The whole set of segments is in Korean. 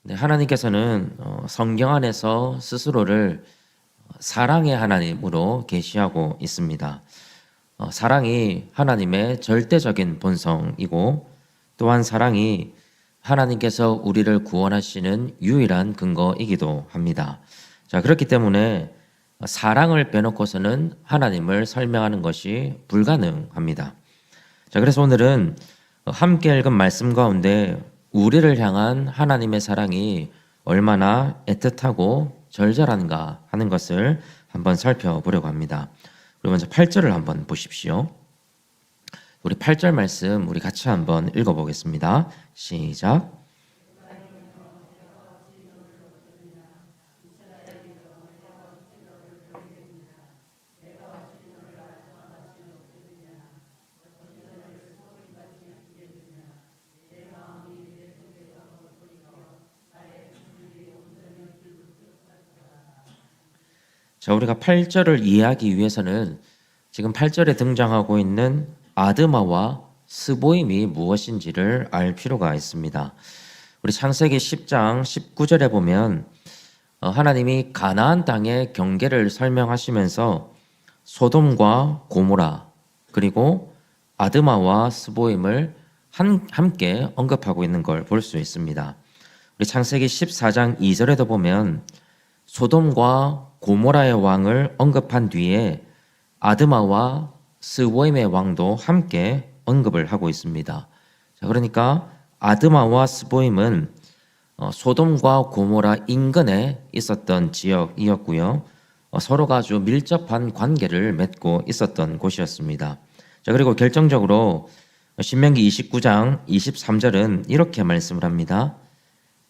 네, 하나님께서는 성경 안에서 스스로를 사랑의 하나님으로 계시하고 있습니다. 사랑이 하나님의 절대적인 본성이고 또한 사랑이 하나님께서 우리를 구원하시는 유일한 근거이기도 합니다. 자, 그렇기 때문에 사랑을 빼놓고서는 하나님을 설명하는 것이 불가능합니다. 자, 그래서 오늘은 함께 읽은 말씀 가운데 우리를 향한 하나님의 사랑이 얼마나 애틋하고 절절한가 하는 것을 한번 살펴보려고 합니다. 우리 먼저 8절을 한번 보십시오. 우리 8절 말씀 우리 같이 한번 읽어보겠습니다. 시작. 자, 우리가 8절을 이해하기 위해서는 지금 8절에 등장하고 있는 아드마와 스보임이 무엇인지를 알 필요가 있습니다. 우리 창세기 10장 19절에 보면 하나님이 가나안 땅의 경계를 설명하시면서 소돔과 고모라 그리고 아드마와 스보임을 함께 언급하고 있는 걸 볼 수 있습니다. 우리 창세기 14장 2절에도 보면 소돔과 고모라의 왕을 언급한 뒤에 아드마와 스보임의 왕도 함께 언급을 하고 있습니다. 자, 그러니까 아드마와 스보임은 소돔과 고모라 인근에 있었던 지역이었고요. 서로가 아주 밀접한 관계를 맺고 있었던 곳이었습니다. 자, 그리고 결정적으로 신명기 29장 23절은 이렇게 말씀을 합니다.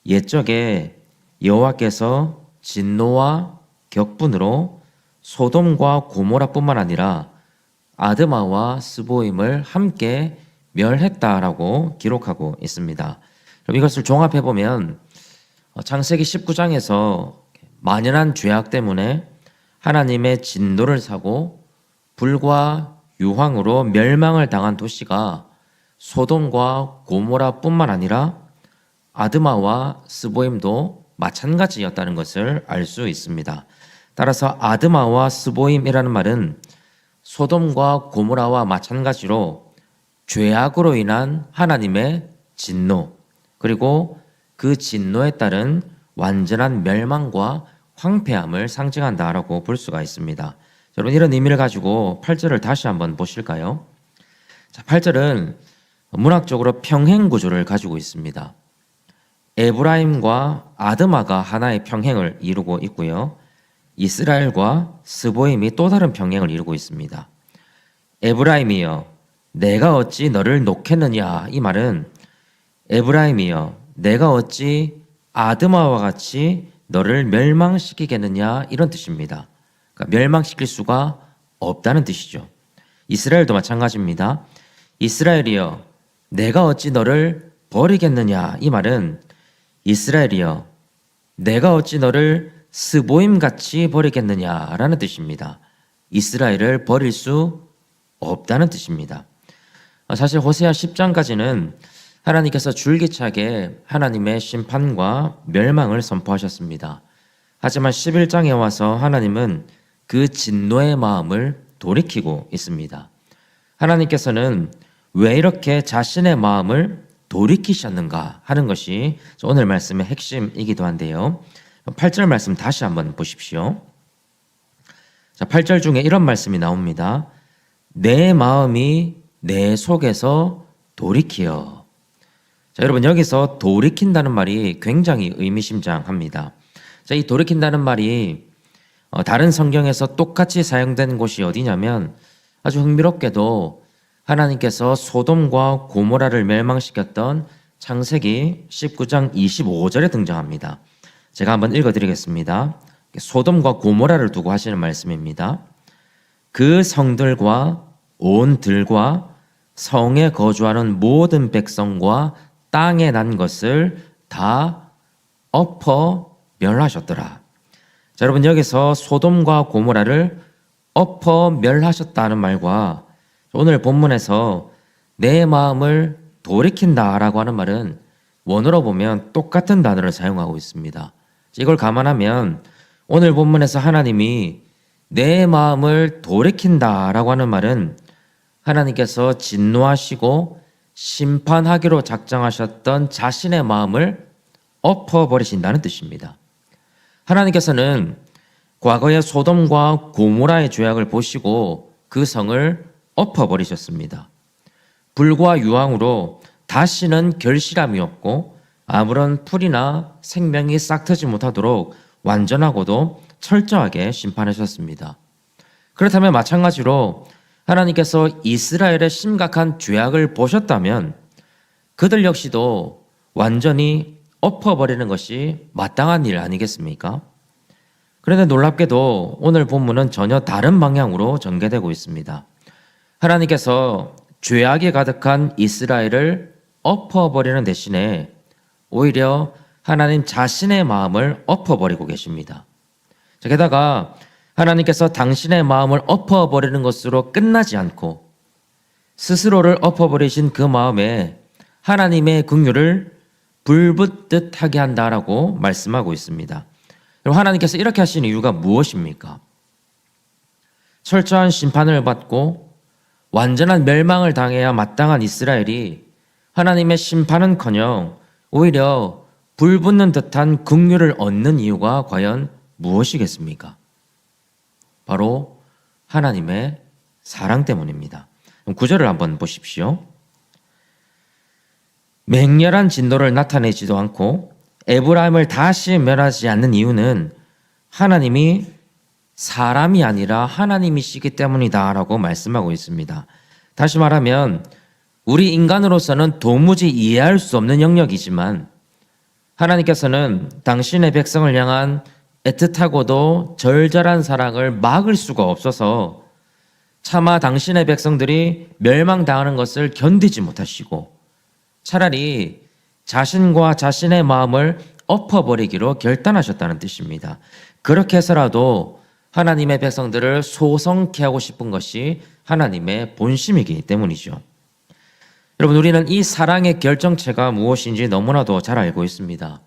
옛적에 여호와께서 진노와 격분으로 소돔과 고모라뿐만 아니라 아드마와 스보임을 함께 멸했다라고 기록하고 있습니다. 그럼 이것을 종합해 보면 창세기 19장에서 만연한 죄악 때문에 하나님의 진노를 사고 불과 유황으로 멸망을 당한 도시가 소돔과 고모라뿐만 아니라 아드마와 스보임도 마찬가지였다는 것을 알 수 있습니다. 따라서 아드마와 스보임이라는 말은 소돔과 고모라와 마찬가지로 죄악으로 인한 하나님의 진노 그리고 그 진노에 따른 완전한 멸망과 황폐함을 상징한다라고 볼 수가 있습니다. 여러분, 이런 의미를 가지고 8절을 다시 한번 보실까요? 자, 8절은 문학적으로 평행 구조를 가지고 있습니다. 에브라임과 아드마가 하나의 평행을 이루고 있고요. 이스라엘과 스보임이 또 다른 평행을 이루고 있습니다. 에브라임이여 내가 어찌 너를 놓겠느냐, 이 말은 에브라임이여 내가 어찌 아드마와 같이 너를 멸망시키겠느냐, 이런 뜻입니다. 그러니까 멸망시킬 수가 없다는 뜻이죠. 이스라엘도 마찬가지입니다. 이스라엘이여 내가 어찌 너를 버리겠느냐, 이 말은 이스라엘이여 내가 어찌 너를 스보임같이 버리겠느냐라는 뜻입니다. 이스라엘을 버릴 수 없다는 뜻입니다. 사실 호세아 10장까지는 하나님께서 줄기차게 하나님의 심판과 멸망을 선포하셨습니다. 하지만 11장에 와서 하나님은 그 진노의 마음을 돌이키고 있습니다. 하나님께서는 왜 이렇게 자신의 마음을 돌이키셨는가 하는 것이 오늘 말씀의 핵심이기도 한데요. 8절 말씀 다시 한번 보십시오. 자, 8절 중에 이런 말씀이 나옵니다. 내 마음이 내 속에서 돌이키어. 자, 여러분, 여기서 돌이킨다는 말이 굉장히 의미심장합니다. 자, 이 돌이킨다는 말이 다른 성경에서 똑같이 사용된 곳이 어디냐면 아주 흥미롭게도 하나님께서 소돔과 고모라를 멸망시켰던 창세기 19장 25절에 등장합니다. 제가 한번 읽어드리겠습니다. 소돔과 고모라를 두고 하시는 말씀입니다. 그 성들과 온 들과 성에 거주하는 모든 백성과 땅에 난 것을 다 엎어 멸하셨더라. 자, 여러분, 여기서 소돔과 고모라를 엎어 멸하셨다는 말과 오늘 본문에서 내 마음을 돌이킨다라고 하는 말은 원어로 보면 똑같은 단어를 사용하고 있습니다. 이걸 감안하면 오늘 본문에서 하나님이 내 마음을 돌이킨다라고 하는 말은 하나님께서 진노하시고 심판하기로 작정하셨던 자신의 마음을 엎어버리신다는 뜻입니다. 하나님께서는 과거의 소돔과 고모라의 죄악을 보시고 그 성을 엎어버리셨습니다. 불과 유황으로 다시는 결실함이 없고 아무런 풀이나 생명이 싹트지 못하도록 완전하고도 철저하게 심판하셨습니다. 그렇다면 마찬가지로 하나님께서 이스라엘의 심각한 죄악을 보셨다면 그들 역시도 완전히 엎어버리는 것이 마땅한 일 아니겠습니까? 그런데 놀랍게도 오늘 본문은 전혀 다른 방향으로 전개되고 있습니다. 하나님께서 죄악이 가득한 이스라엘을 엎어버리는 대신에 오히려 하나님 자신의 마음을 엎어버리고 계십니다. 게다가 하나님께서 당신의 마음을 엎어버리는 것으로 끝나지 않고 스스로를 엎어버리신 그 마음에 하나님의 긍휼을 불붙듯 하게 한다라고 말씀하고 있습니다. 하나님께서 이렇게 하신 이유가 무엇입니까? 철저한 심판을 받고 완전한 멸망을 당해야 마땅한 이스라엘이 하나님의 심판은커녕 오히려 불붙는 듯한 긍휼을 얻는 이유가 과연 무엇이겠습니까? 바로 하나님의 사랑 때문입니다. 9절을 한번 보십시오. 맹렬한 진노를 나타내지도 않고 에브라임을 다시 멸하지 않는 이유는 하나님이 사람이 아니라 하나님이시기 때문이다 라고 말씀하고 있습니다. 다시 말하면 우리 인간으로서는 도무지 이해할 수 없는 영역이지만 하나님께서는 당신의 백성을 향한 애틋하고도 절절한 사랑을 막을 수가 없어서 차마 당신의 백성들이 멸망당하는 것을 견디지 못하시고 차라리 자신과 자신의 마음을 엎어버리기로 결단하셨다는 뜻입니다. 그렇게 해서라도 하나님의 백성들을 소성케 하고 싶은 것이 하나님의 본심이기 때문이죠. 여러분, 우리는 이 사랑의 결정체가 무엇인지 너무나도 잘 알고 있습니다.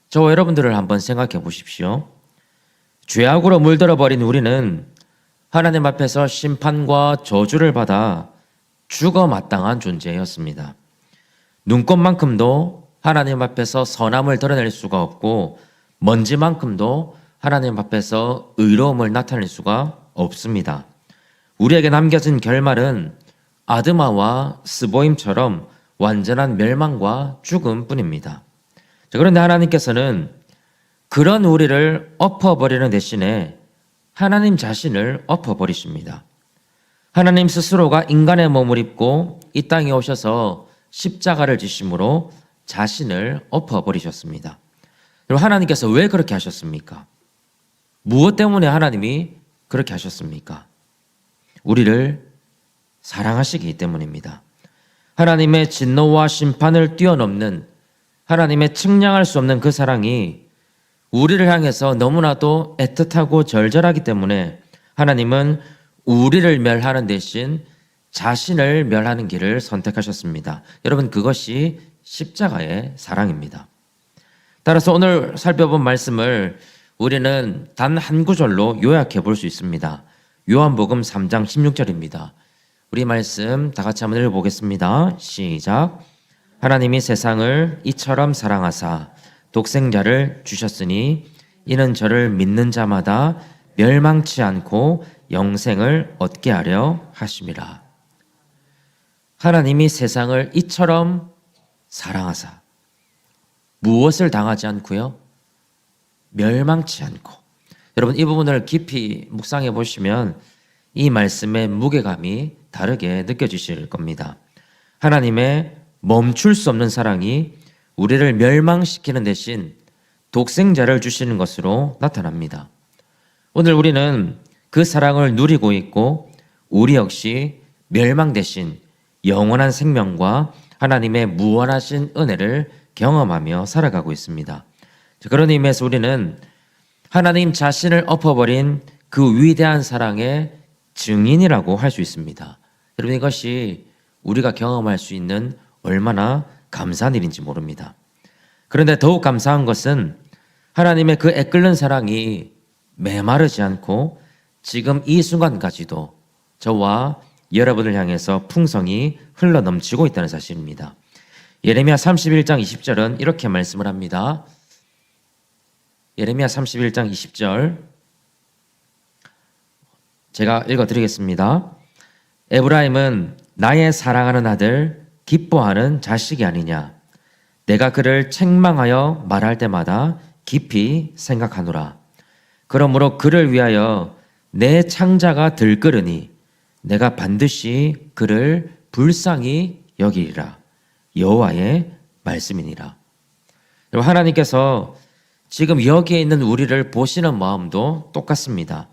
저와 여러분들을 한번 생각해 보십시오. 죄악으로 물들어 버린 우리는 하나님 앞에서 심판과 저주를 받아 죽어 마땅한 존재였습니다. 눈곱만큼도 하나님 앞에서 선함을 드러낼 수가 없고 먼지만큼도 하나님 앞에서 의로움을 나타낼 수가 없습니다. 우리에게 남겨진 결말은 아드마와 스보임처럼 완전한 멸망과 죽음뿐입니다. 그런데 하나님께서는 그런 우리를 엎어버리는 대신에 하나님 자신을 엎어버리십니다. 하나님 스스로가 인간의 몸을 입고 이 땅에 오셔서 십자가를 지심으로 자신을 엎어버리셨습니다. 그리고 하나님께서 왜 그렇게 하셨습니까? 무엇 때문에 하나님이 그렇게 하셨습니까? 우리를 사랑하시기 때문입니다. 하나님의 진노와 심판을 뛰어넘는 하나님의 측량할 수 없는 그 사랑이 우리를 향해서 너무나도 애틋하고 절절하기 때문에 하나님은 우리를 멸하는 대신 자신을 멸하는 길을 선택하셨습니다. 여러분, 그것이 십자가의 사랑입니다. 따라서 오늘 살펴본 말씀을 우리는 단 한 구절로 요약해 볼 수 있습니다. 요한복음 3장 16절입니다. 우리 말씀 다 같이 한번 읽어보겠습니다. 시작. 하나님이 세상을 이처럼 사랑하사 독생자를 주셨으니 이는 저를 믿는 자마다 멸망치 않고 영생을 얻게 하려 하심이라. 하나님이 세상을 이처럼 사랑하사 무엇을 당하지 않고요? 멸망치 않고. 여러분, 이 부분을 깊이 묵상해 보시면 이 말씀의 무게감이 다르게 느껴지실 겁니다. 하나님의 멈출 수 없는 사랑이 우리를 멸망시키는 대신 독생자를 주시는 것으로 나타납니다. 오늘 우리는 그 사랑을 누리고 있고 우리 역시 멸망 대신 영원한 생명과 하나님의 무한하신 은혜를 경험하며 살아가고 있습니다. 그런 의미에서 우리는 하나님 자신을 엎어버린 그 위대한 사랑의 증인이라고 할 수 있습니다. 여러분, 이것이 우리가 경험할 수 있는 얼마나 감사한 일인지 모릅니다. 그런데 더욱 감사한 것은 하나님의 그 애끓는 사랑이 메마르지 않고 지금 이 순간까지도 저와 여러분을 향해서 풍성이 흘러 넘치고 있다는 사실입니다. 예레미야 31장 20절은 이렇게 말씀을 합니다. 예레미야 31장 20절 제가 읽어드리겠습니다. 에브라임은 나의 사랑하는 아들, 기뻐하는 자식이 아니냐. 내가 그를 책망하여 말할 때마다 깊이 생각하노라. 그러므로 그를 위하여 내 창자가 들끓으니 내가 반드시 그를 불쌍히 여기리라. 여호와의 말씀이니라. 여러분, 하나님께서 지금 여기에 있는 우리를 보시는 마음도 똑같습니다.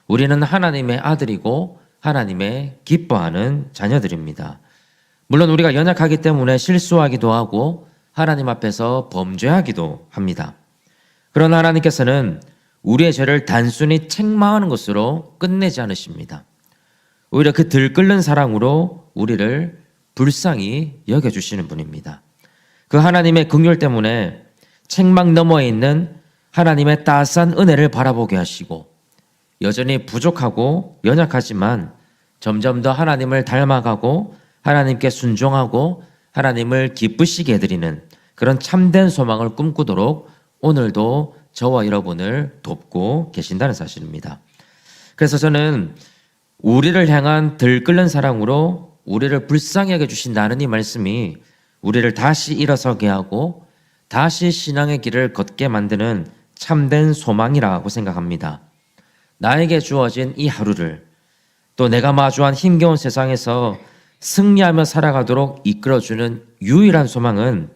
우리는 하나님의 아들이고 하나님의 기뻐하는 자녀들입니다. 물론 우리가 연약하기 때문에 실수하기도 하고 하나님 앞에서 범죄하기도 합니다. 그러나 하나님께서는 우리의 죄를 단순히 책망하는 것으로 끝내지 않으십니다. 오히려 그 들끓는 사랑으로 우리를 불쌍히 여겨주시는 분입니다. 그 하나님의 긍휼 때문에 책망 너머에 있는 하나님의 따스한 은혜를 바라보게 하시고 여전히 부족하고 연약하지만 점점 더 하나님을 닮아가고 하나님께 순종하고 하나님을 기쁘시게 해드리는 그런 참된 소망을 꿈꾸도록 오늘도 저와 여러분을 돕고 계신다는 사실입니다. 그래서 저는 우리를 향한 들끓는 사랑으로 우리를 불쌍히 여겨주신다는 이 말씀이 우리를 다시 일어서게 하고 다시 신앙의 길을 걷게 만드는 참된 소망이라고 생각합니다. 나에게 주어진 이 하루를 또 내가 마주한 힘겨운 세상에서 승리하며 살아가도록 이끌어주는 유일한 소망은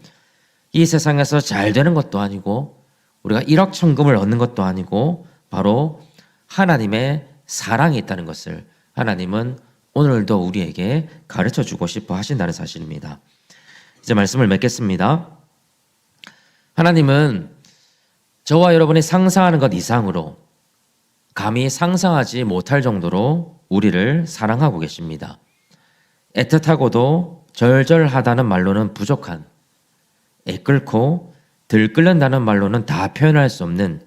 이 세상에서 잘 되는 것도 아니고 우리가 일확천금을 얻는 것도 아니고 바로 하나님의 사랑이 있다는 것을 하나님은 오늘도 우리에게 가르쳐 주고 싶어 하신다는 사실입니다. 이제 말씀을 맺겠습니다. 하나님은 저와 여러분이 상상하는 것 이상으로 감히 상상하지 못할 정도로 우리를 사랑하고 계십니다. 애틋하고도 절절하다는 말로는 부족한, 애끓고 들끓는다는 말로는 다 표현할 수 없는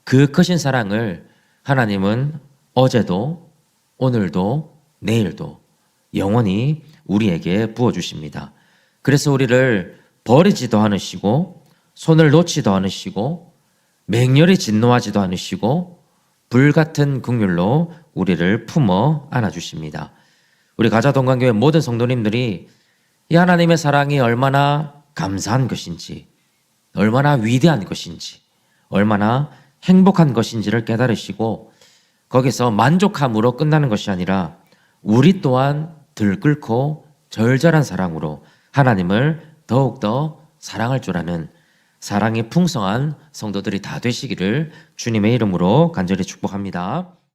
그 크신 사랑을 하나님은 어제도 오늘도 내일도 영원히 우리에게 부어주십니다. 그래서 우리를 버리지도 않으시고 손을 놓지도 않으시고 맹렬히 진노하지도 않으시고 불같은 긍휼로 우리를 품어 안아주십니다. 우리 가자동강교회 모든 성도님들이 이 하나님의 사랑이 얼마나 감사한 것인지, 얼마나 위대한 것인지, 얼마나 행복한 것인지를 깨달으시고 거기서 만족함으로 끝나는 것이 아니라 우리 또한 들끓고 절절한 사랑으로 하나님을 더욱더 사랑할 줄 아는 사랑이 풍성한 성도들이 다 되시기를 주님의 이름으로 간절히 축복합니다.